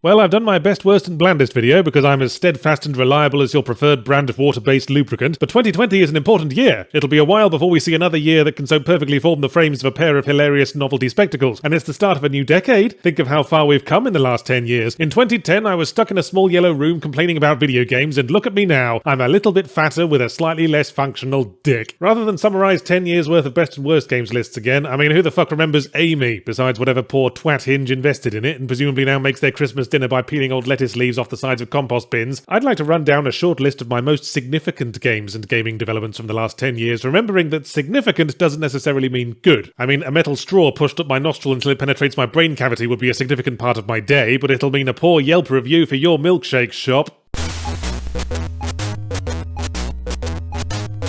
Well, I've done my best, worst and blandest video because I'm as steadfast and reliable as your preferred brand of water-based lubricant, but 2020 is an important year. It'll be a while before we see another year that can so perfectly form the frames of a pair of hilarious novelty spectacles, and it's the start of a new decade. Think of how far we've come in the last 10 years. In 2010, I was stuck in a small yellow room complaining about video games, and look at me now. I'm a little bit fatter with a slightly less functional dick. Rather than summarise 10 years worth of best and worst games lists again, I mean, who the fuck remembers Amy, besides whatever poor twat Hinge invested in it, and presumably now makes their Christmas dinner by peeling old lettuce leaves off the sides of compost bins? I'd like to run down a short list of my most significant games and gaming developments from the last 10 years, remembering that significant doesn't necessarily mean good. I mean, a metal straw pushed up my nostril until it penetrates my brain cavity would be a significant part of my day, but it'll mean a poor Yelp review for your milkshake shop.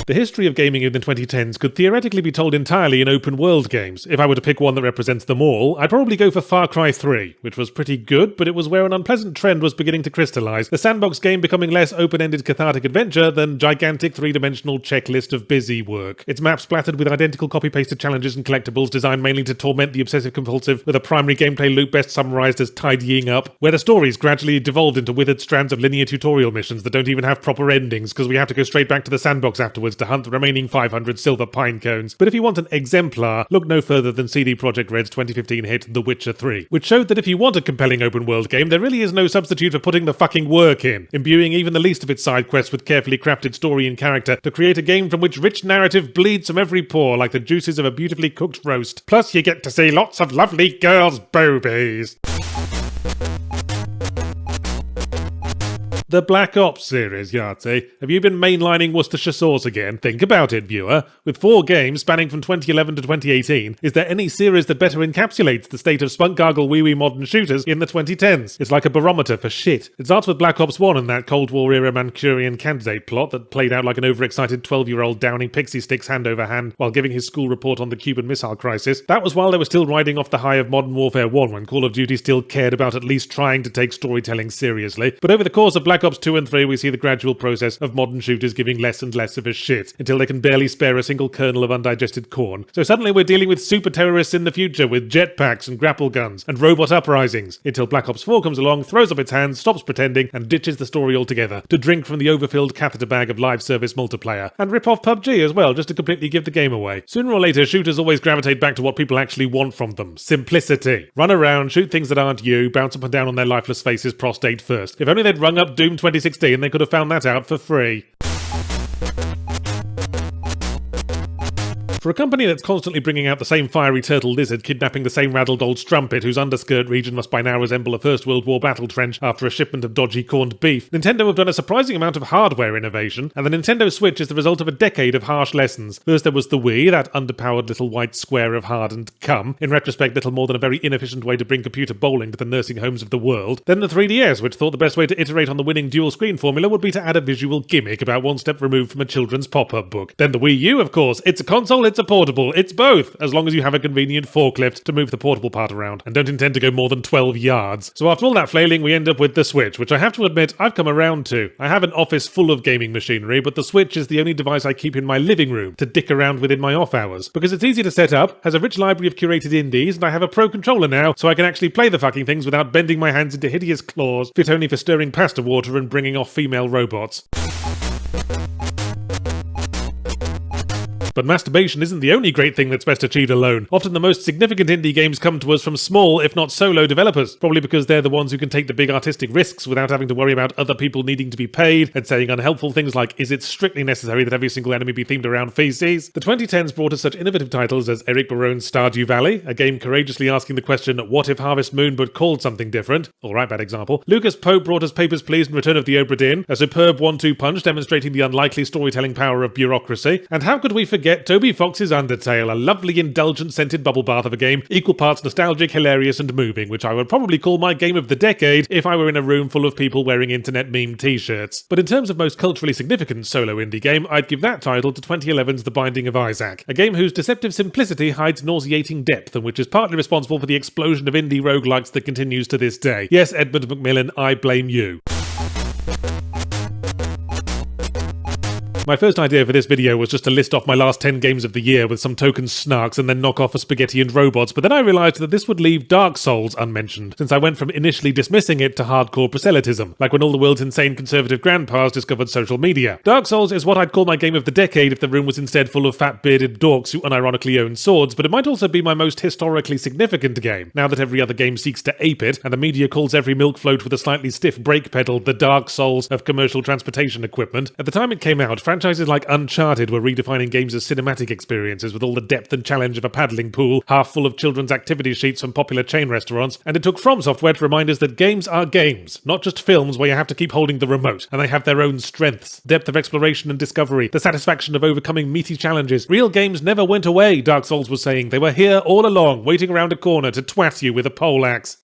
The history of gaming in the 2010s could theoretically be told entirely in open-world games. If I were to pick one that represents them all, I'd probably go for Far Cry 3, which was pretty good, but it was where an unpleasant trend was beginning to crystallise, the sandbox game becoming less open-ended cathartic adventure than gigantic three-dimensional checklist of busy work. Its maps splattered with identical copy-pasted challenges and collectibles designed mainly to torment the obsessive-compulsive, with a primary gameplay loop best summarised as tidying up, where the stories gradually devolved into withered strands of linear tutorial missions that don't even have proper endings because we have to go straight back to the sandbox afterwards to hunt the remaining 500 silver pine cones. But if you want an exemplar, look no further than CD Projekt Red's 2015 hit The Witcher 3, which showed that if you want a compelling open-world game, there really is no substitute for putting the fucking work in, imbuing even the least of its side quests with carefully crafted story and character to create a game from which rich narrative bleeds from every pore like the juices of a beautifully cooked roast. Plus, you get to see lots of lovely girls' boobies. The Black Ops series, Yahtzee. Have you been mainlining Worcestershire sauce again? Think about it, viewer. With 4 games spanning from 2011 to 2018, is there any series that better encapsulates the state of spunk-gargle wee-wee modern shooters in the 2010s? It's like a barometer for shit. It starts with Black Ops 1 and that Cold War-era Manchurian candidate plot that played out like an overexcited 12-year-old downing pixie sticks hand over hand while giving his school report on the Cuban Missile Crisis. That was while they were still riding off the high of Modern Warfare 1 when Call of Duty still cared about at least trying to take storytelling seriously. But over the course of Black Ops 2 and 3, we see the gradual process of modern shooters giving less and less of a shit, until they can barely spare a single kernel of undigested corn. So suddenly we're dealing with super terrorists in the future with jetpacks and grapple guns and robot uprisings, until Black Ops 4 comes along, throws up its hands, stops pretending, and ditches the story altogether, to drink from the overfilled catheter bag of live service multiplayer, and rip off PUBG as well, just to completely give the game away. Sooner or later, shooters always gravitate back to what people actually want from them: simplicity. Run around, shoot things that aren't you, bounce up and down on their lifeless faces prostate first. If only they'd rung up Doom 2016, they could have found that out for free. For a company that's constantly bringing out the same fiery turtle lizard kidnapping the same raddled old strumpet whose underskirt region must by now resemble a First World War battle trench after a shipment of dodgy corned beef, Nintendo have done a surprising amount of hardware innovation, and the Nintendo Switch is the result of a decade of harsh lessons. First there was the Wii, that underpowered little white square of hardened cum, in retrospect little more than a very inefficient way to bring computer bowling to the nursing homes of the world. Then the 3DS, which thought the best way to iterate on the winning dual screen formula would be to add a visual gimmick about one step removed from a children's pop-up book. Then the Wii U, of course. It's a console, it's a portable, it's both, as long as you have a convenient forklift to move the portable part around, and don't intend to go more than 12 yards. So after all that flailing, we end up with the Switch, which I have to admit, I've come around to. I have an office full of gaming machinery, but the Switch is the only device I keep in my living room to dick around with in my off hours, because it's easy to set up, has a rich library of curated indies, and I have a Pro Controller now, so I can actually play the fucking things without bending my hands into hideous claws, fit only for stirring pasta water and bringing off female robots. But masturbation isn't the only great thing that's best achieved alone. Often the most significant indie games come to us from small, if not solo, developers, probably because they're the ones who can take the big artistic risks without having to worry about other people needing to be paid and saying unhelpful things like, is it strictly necessary that every single enemy be themed around feces? The 2010s brought us such innovative titles as Eric Barone's Stardew Valley, a game courageously asking the question, what if Harvest Moon but called something different? Alright, bad example. Lucas Pope brought us Papers, Please and Return of the Obra Dinn, a superb 1-2 punch demonstrating the unlikely storytelling power of bureaucracy. And how could we forget Toby Fox's Undertale, a lovely indulgent scented bubble bath of a game, equal parts nostalgic, hilarious and moving, which I would probably call my game of the decade if I were in a room full of people wearing internet meme t-shirts. But in terms of most culturally significant solo indie game, I'd give that title to 2011's The Binding of Isaac, a game whose deceptive simplicity hides nauseating depth and which is partly responsible for the explosion of indie roguelikes that continues to this day. Yes, Edmund Macmillan, I blame you. My first idea for this video was just to list off my last 10 games of the year with some token snarks and then knock off a spaghetti and robots, but then I realised that this would leave Dark Souls unmentioned, since I went from initially dismissing it to hardcore proselytism, like when all the world's insane conservative grandpas discovered social media. Dark Souls is what I'd call my game of the decade if the room was instead full of fat bearded dorks who unironically own swords, but it might also be my most historically significant game, now that every other game seeks to ape it, and the media calls every milk float with a slightly stiff brake pedal the Dark Souls of commercial transportation equipment. At the time it came out, franchises like Uncharted were redefining games as cinematic experiences with all the depth and challenge of a paddling pool, half full of children's activity sheets from popular chain restaurants, and it took From Software to remind us that games are games, not just films where you have to keep holding the remote, and they have their own strengths, depth of exploration and discovery, the satisfaction of overcoming meaty challenges. Real games never went away, Dark Souls was saying. They were here all along, waiting around a corner to twat you with a poleaxe.